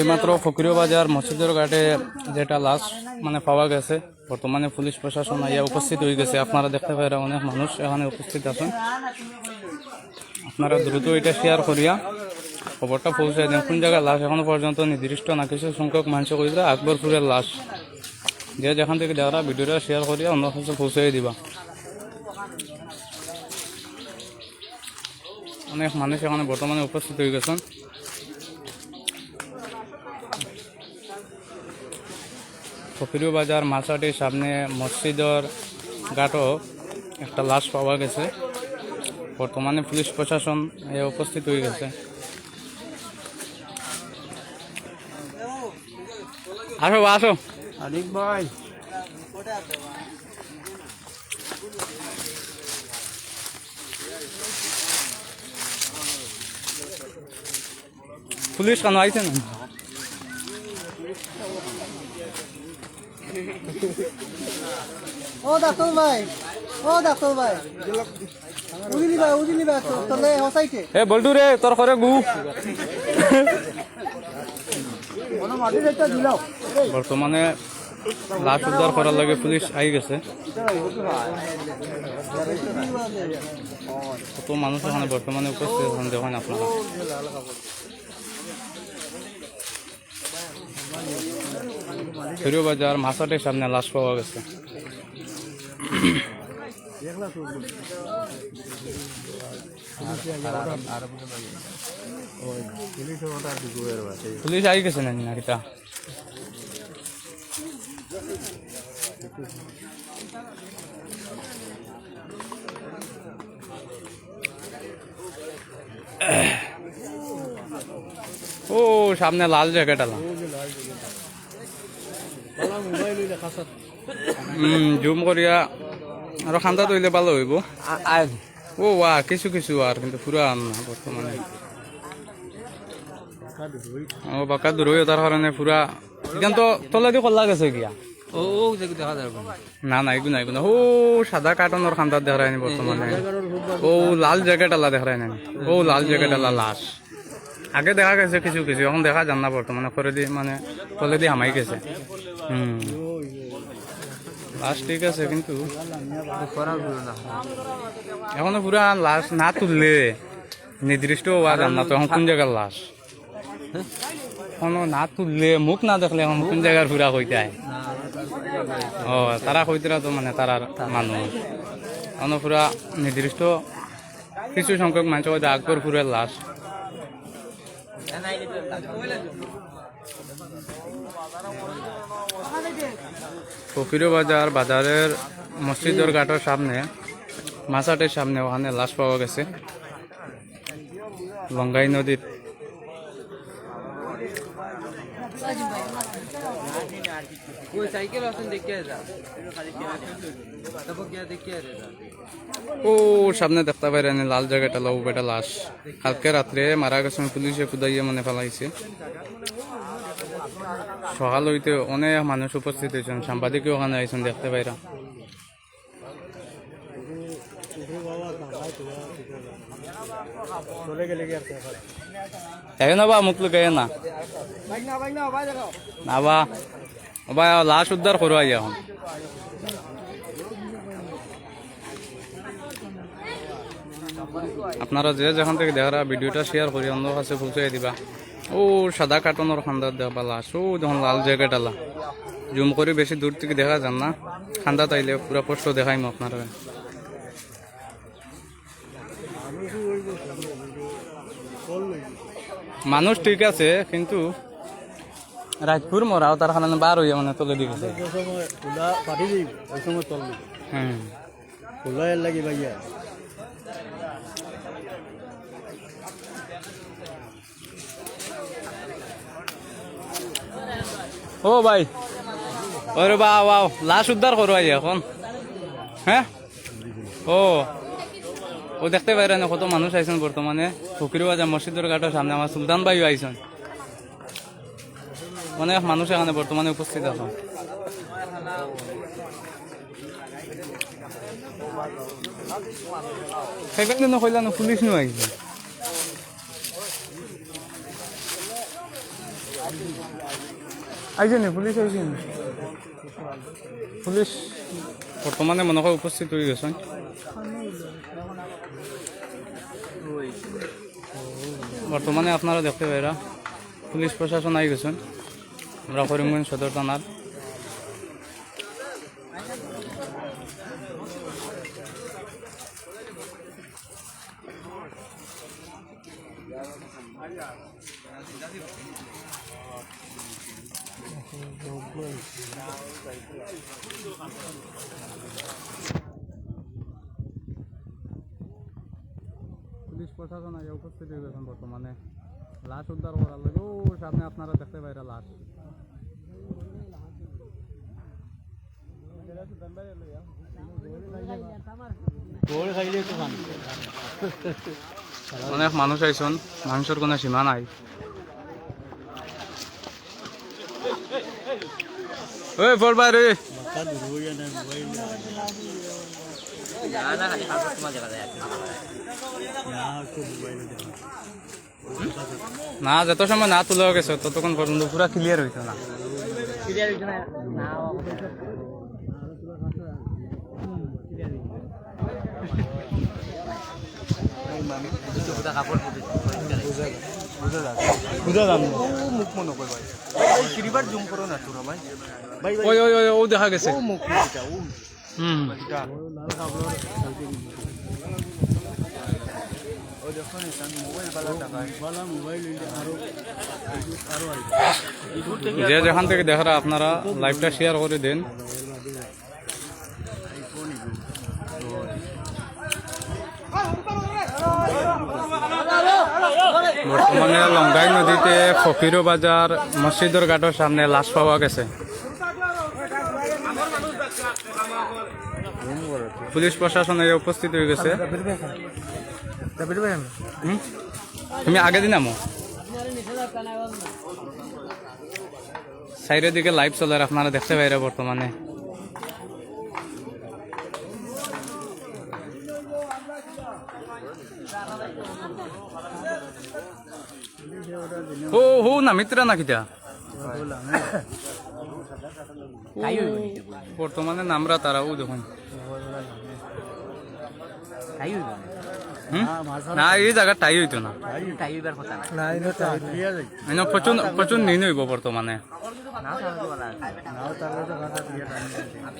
এইমাত্র ফকির বাজার মসজিদের ঘাটে যেটা লাশ মানে পাওয়া গেছে, বর্তমানে পুলিশ প্রশাসন আইয়া উপস্থিত হয়ে গেছে। আপনারা দেখতে পাই অনেক মানুষ এখানে উপস্থিত আছেন। আপনারা দ্রুত এটা শেয়ার করিয়া খবরটা পৌঁছায় দেন। কোন জায়গায় লাশ এখনো পর্যন্ত নির্দিষ্ট না, কিছু সংখ্যক মানুষ কইরা আকবরপুরের লাশ। যে যেখান থেকে দেখা ভিডিওটা শেয়ার করিয়া অন্য কাছে পৌঁছাই দিবা। অনেক মানুষ এখানে বর্তমানে উপস্থিত হয়ে গেছেন। ফকির বাজার মাছাটির সামনে মসজিদের ঘাটও একটা লাশ পাওয়া গেছে। বর্তমানে পুলিশ প্রশাসন উপস্থিত হয়ে গেছে। আসো আসো আরিফ ভাই, পুলিশ কেন আইছে না? ও ডাক্তার ভাই, উজিলি ভাই তোলে হসাইতে এ বল্টু রে, তোর করে গু। বর্তমানে লাশ উদ্ধার করার লাগে পুলিশ আই গেছে। কত মানুষ এখানে বর্তমানে উপস্থিত আছেন দেখেন আপনারা। ফকির বাজার মাছাটির সামনে লাশ পাওয়া গেছে। পুলিশ আই গেছে না এটা? ও সামনে লাল জ্যাকেট আলা। জুম করিয়া আরো খান্দা তৈলে ভালো হইব। ও ওয়া কিছু কিছু আর কিন্তু পুরা আন না বর্তমানে। ও বাঁকা দূর হয়ে তার কারণে পুরা এখান তো তলে দিয়ে খোলা গেছে গিয়া। ও দেখা যাবে না না এগুলো এগুলো ও সাদা কার্টনের খান্দার দেখা যায়নি বর্তমানে। ও লাল জ্যাকেট আলা দেখা যায় না। ও লাল জ্যাকেট আলা লাশ আগে দেখা গেছে কিছু কিছু, এখন দেখা যান না বর্তমানে। করে দিয়ে মানে তলে দিয়ে হামাই গেছে। লাশ ঠিক আছে কিন্তু এখনো পুরা লাশ না তুললে নির্দিষ্ট হওয়া যান না তো এখন কোন জায়গার লাশ। এখনো না তুললে মুখ না দেখলে এখন কোন জায়গার পুরা কইতায়। ও তারা কইতরা তো মানে তারার মানুষ এখনো পুরা নির্দিষ্ট কিছু সংখ্যক মানুষ কইতে আকবরপুরের লাশ। ফকির বাজার বাজারের মসজিদের ঘাটের সামনে মাছাটের সামনে ওখানে লাশ পাওয়া গেছে লঙ্গাই নদীর। ও সামনে দেখতে পাইনি লাল জায়গাটা লাউ বেটা লাশ কালকে রাত্রে মারা গেছে। পুলিশে খুদাইয়া মনে ফেলাইছে। সকাল হইতে অনেক মানুষ উপস্থিত হয়েছেন, সাংবাদিকও ওখানে আইছেন দেখতে পাইরা। না বা মুখ লুকাই না না বা লাশ উদ্ধার করো আই এখন। আপনারা যে যেখান থেকে দেখা ভিডিওটা শেয়ার করি অন্য কাছে পৌঁছাই দিবা। ও সাদা কার্টনের খান্দার দেখবা লাশ। ও যখন লাল জ্যাকেট আলা জুম করে বেশি দূর থেকে দেখা যান না। খান্দা তাইলে পুরা স্পষ্ট দেখাইম আপনারা। মানুষ ঠিক আছে কিন্তু রাজপুর মরাও তার কারণে বার হইয়া মানে তলে দিয়ে গেছে। ও ভাই ওরে বাও লাশ উদ্ধার করো আই এখন। হ্যাঁ ও ও দেখতে পাই না কত মানুষ আইছেন বর্তমানে ফকির বাজার মসজিদের ঘাটের সামনে। আমার সুলতান ভাইও আইছেন। অনেক মানুষ এখানে বর্তমানে উপস্থিত আছেন। সেখানে কইলাম পুলিশ নিয়ে আইছে। আইছেন পুলিশ আইছেন পুলিশ বর্তমানে মনে হয় উপস্থিত হয়ে গেছেন বর্তমানে আপনারা দেখতে পাইরা পুলিশ প্রশাসন আই গেছেন আমরা করিমগঞ্জ সদর থানার পুলিশ প্রশাসন আগে উপস্থিত হয়ে গেছেন বর্তমানে লাশ উদ্ধার করার লাগে ও সামনে আপনারা দেখতে পাইরা লাশ অনেক মানুষ আইসন মানুষের কোনো সীমা নাই ওই বলবা রে না যত সময় না তুলে গেছে ততক্ষণ পর্যন্ত পুরা ক্লিয়ার হইতো না ওই ওই ওই ও দেখা গেছে হুম যে যেখান থেকে দেখারা আপনারা লাইভটা শেয়ার করে দেন বর্তমানে লঙ্গাই নদীতে ফকিরো বাজার মসজিদের ঘাটের সামনে লাশ পাওয়া গেছে পুলিশ প্রশাসন উপস্থিত হয়ে গেছে তুমি আগে দিন আমো সাইডের দিকে লাইভ চলে আপনারা দেখতে পাইরা বর্তমানে ও হো না মিত্রা না কিটা বর্তমানে নামরা তারা ও দেখুন না এই জায়গা টাই হইতো না প্রচুর প্রচুর নিন হইব বর্তমানে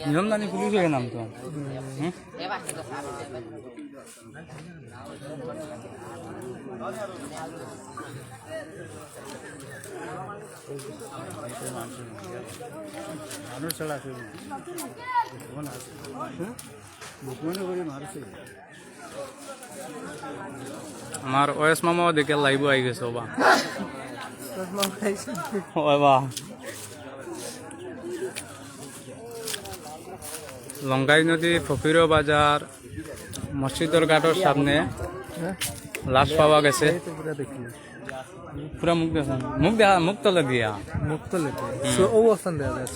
নিয়ম জানি পুলিশ হয়ে নাম তো মানুষ ছাড়া আছে আমার ওএস মামাও দেখে লাইভ আই গেছে বা লঙ্গাই নদী ফকিরো বাজার মসজিদের ঘাটের সামনে লাশ পাওয়া গেছে পুরা মুখ দেখা মুখ তলে দিয়া অবস্থান দেওয়া যায়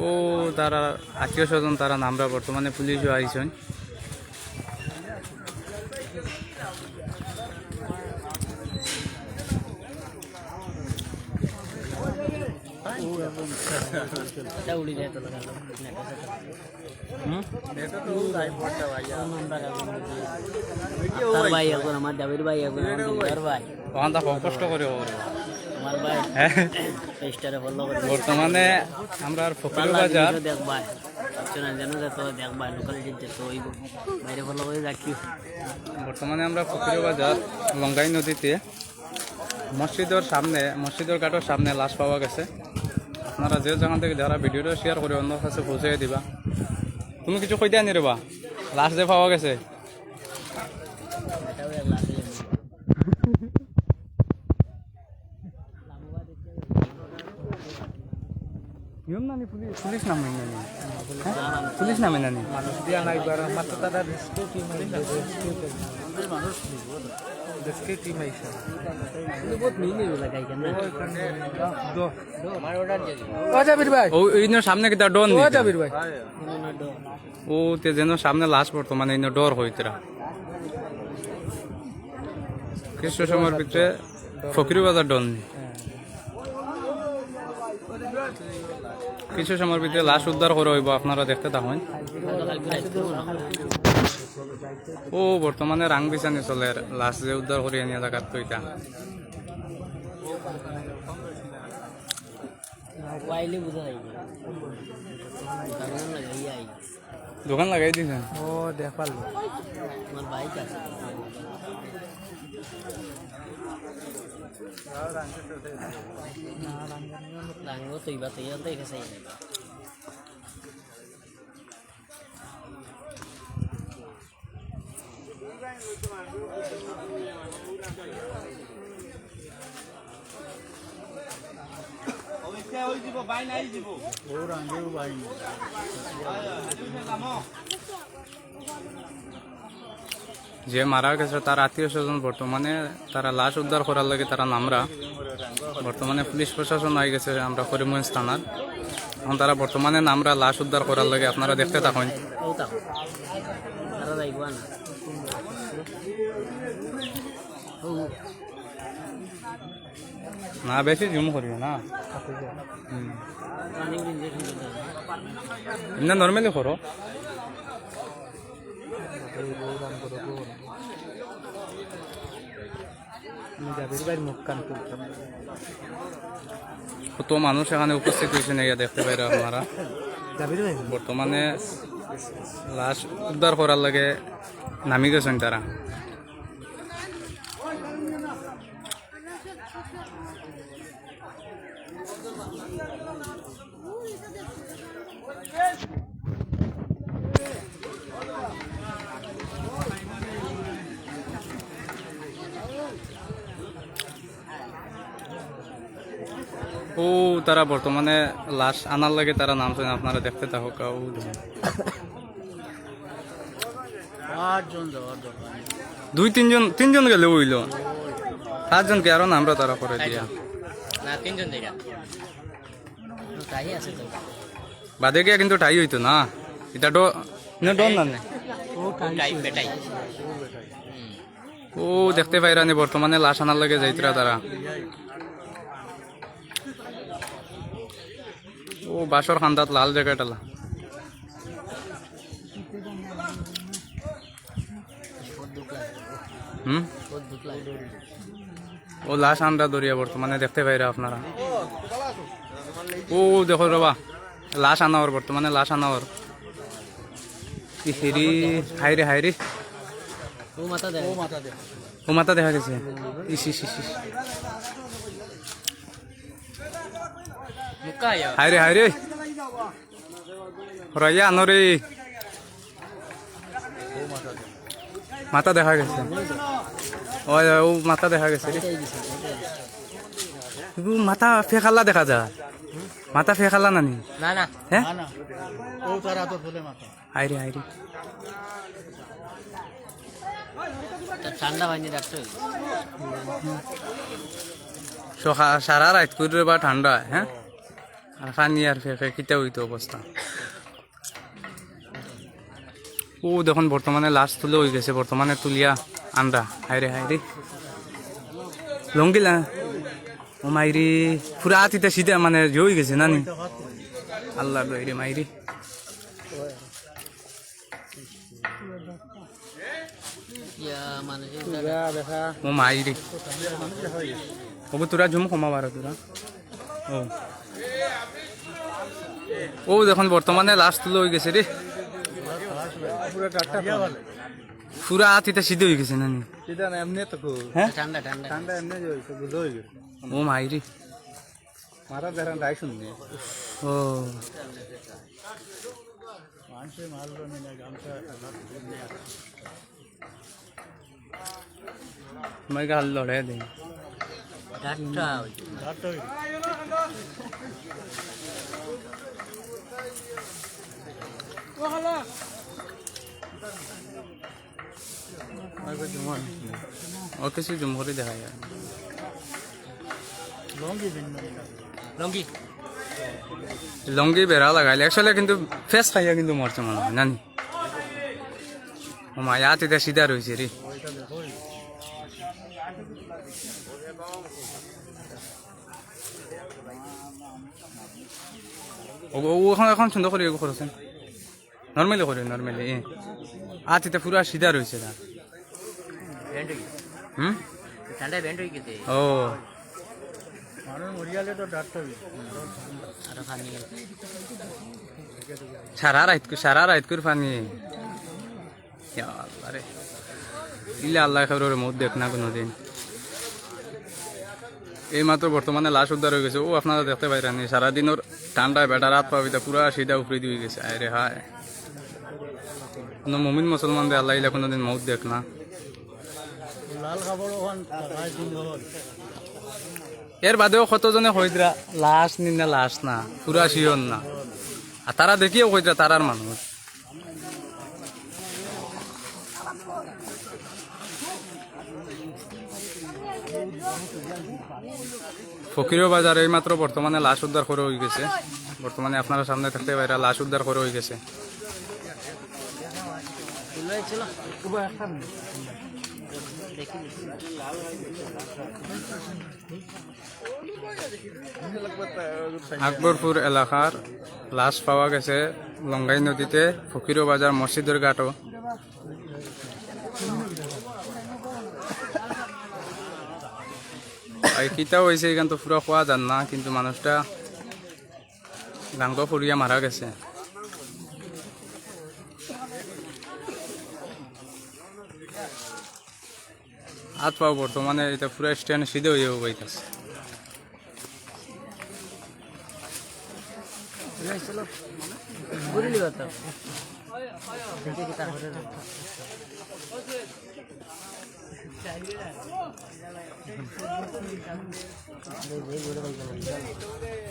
ও তারা আত্মীয় স্বজন তারা নামরা বর্তমানে পুলিশও আইছেন কষ্ট করে বর্তমানে আমরা ফকির বাজার বর্তমানে আমরা ফকির বাজার লঙ্গাই নদীতে মসজিদের সামনে মসজিদের ঘাটের সামনে লাশ পাওয়া গেছে আপনারা যে যেখান থেকে যারা ভিডিওটা শেয়ার করে অন্য কাছে পৌঁছে দিবা তুমি কিছু কইতে আনি রেবা লাশ যে পাওয়া গেছে নিয়ম নানি পুলিশ নামে নানি পুলিশ নামে নানি মানুষ দিয়া নাই বার মাত্র তারা রেস্কিউ টিম মানুষ রেস্কিউ টিম আইছে বহুত মিলে লাগাই কেন ও জাবির ভাই ও এই সামনে কি ডর ও নেই জাবির ভাই ও তে যেন সামনে লাশ পড়তো মানে ইনো ডর হইতরা কিছু সময়ের ভিতরে ফকির বাজার ডর নেই কিছু সময়ের ভিতরে লাশ উদ্ধার করা হইব আপনারা দেখতে থাকুন ও বর্তমানে রাং বিছানি চলে লাশ যে উদ্ধার করিয়া নিয়ে জায়গাত তৈতা দোকান লাগাই দিয়েছেন ও দেখ পারলো যে মারা গেছে তার আত্মীয় স্বজন বর্তমানে তারা লাশ উদ্ধার করার লাগে তারা নামরা বর্তমানে পুলিশ প্রশাসন হয়ে গেছে আমরা করিমগঞ্জ থানার এখন তারা বর্তমানে নামরা লাশ উদ্ধার করার লাগে আপনারা দেখতে থাকুন না বেশি জুম করিও না এমনি নর্মালি করো জাবির ভাই মুখ কান তুলতাম কত মানুষ এখানে উপস্থিত হয়েছে না দেখতে পাইরা আপনারা জাবির ভাই বর্তমানে লাশ উদ্ধার করার লাগে নামি গেছেন তারা ও তারা বর্তমানে লাশ আনার লাগে তারা নামছেন আপনারা দেখতে থাকুক দুই তিনজন গেলে হইল 7 জনকে আরো নামরা তারা করে দিয়া বাদে গিয়া কিন্তু ঠাই হইতো না এটা ডর না ও দেখতে পাইরানি বর্তমানে লাশ আনার লাগে যাইতরা তারা ও বাসর খান্দাত লাল জ্যাকেটলা ও লাশ আন্ডা দরিয়া বর্তমানে দেখতে পাইরা আপনারা ও দেখো রবা লাশ আনাওয়ার বর্তমানে লাশ আনাওয়ার হেরি হাইরে ও মাথা দেখা গেছে ইস হাইরে রাইয়া আনরে মাথা দেখা গেছে ও মাথা দেখা গেছে মাথা ফেকাল্লা দেখা যায় মাথা ফেকাল্লা নানি হ্যাঁ হাইরে ঠান্ডা পানি রাখতে সারা রাত করে বা ঠান্ডা হ্যাঁ আর পানি আর ফেঁকে কিতা হইতো অবস্থা ও দেখুন বর্তমানে লাশ তুলে হয়ে গেছে বর্তমানে তুলিয়া আন্ডা হাইরে লঙ্গিলা ও মাইরি পুরা আতিতে সিধা মানে হয়ে গেছে নানি আল্লাহ রে মাইরি ও মাইরি ওগো তোরা ঝুম কমাবার তোরা ও দেখুন বর্তমানে লাশ তুলে হয়ে গেছে রে পুরা আতিতে সিধে হয়ে গেছে নানি হ্যাঁ ও মাইরি মারা বেড়ান রাই শুননি ও मैं का हल्ला है दे ডাক্তার ও কিছু জুমহরি দেখা যায় লঙ্গি লঙ্গি বেড়া লাগাইলে একচুয়ালি কিন্তু ফেস খাইয়া কিন্তু মরছে মনে হয় নানি ও মা ইয়াত এটা সিধা রয়েছে রে ওখানে এখন সুন্দর করে করেছেন নর্মালি করে নর্মালি আজ এটা পুরা সিধা রয়েছে তার ব্যান্ড হয়ে গেছে হুম ঠান্ডায় ব্যান্ড হয়ে গেছে ও মানুষ মরিয়ালে তো ডাক্তার আরো খানি সারা রাত করে পানি আরে ইলে আল্লাহ খবর ওর মুখ দেখ না কোনোদিন এই মাত্র বর্তমানে লাশ উদ্ধার হয়ে গেছে ও আপনারা দেখতে পাইরানি সারাদিন ওর ঠান্ডায় বেটা রাত পাবিতা পুরা সিধা উপরে দিয়ে গেছে আরে হায় কোনো মুমিন মুসলমানদের আল্লাহ ইলা কোনোদিন মুখ দেখ না লাল কাপড় ওখান এর বাদেও কতজনে হইতরা লাশ নিনা লাশ না পুরা শিওর না আর তারা দেখিও কইতরা তারার মানুষ ফকিরও বাজার এই মাত্র বর্তমানে লাশ উদ্ধার করে হয়ে গেছে বর্তমানে আপনারা সামনে থাকতে পারে লাশ উদ্ধার করে হয়ে গেছে আকবরপুর এলাকার লাশ পাওয়া গেছে লঙ্গাই নদীতে ফকিরও বাজার মসজিদের ঘাটও কিতাও হয়েছে এখান তো পুরো খোয়া যান না কিন্তু মানুষটা গাঙ্গ ফুরিয়া মারা গেছে হাত পাও বর্তমানে এটা পুরো স্ট্যান্ড সিধে হয়ে বইতেছে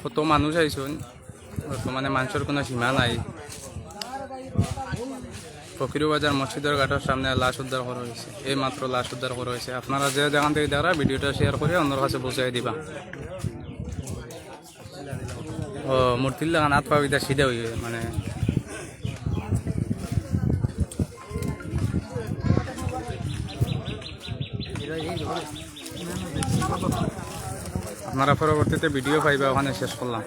কত মানুষ আইসুন বর্তমানে মানুষের কোনো সীমা নাই ফকিরু বাজার মসজিদের ঘাটের সামনে লাশ উদ্ধার করা হয়েছে এই মাত্র লাশ উদ্ধার করা হয়েছে আপনারা যে যেখান থেকে দেখা ভিডিওটা শেয়ার করে অন্যর কাছে পৌঁছাই দিবা ও মূর্তির লাগান হাত পাবিতা সিধা হয়ে মানে আপনারা পরবর্তীতে ভিডিও পাইবা ওখানে শেষ করলাম।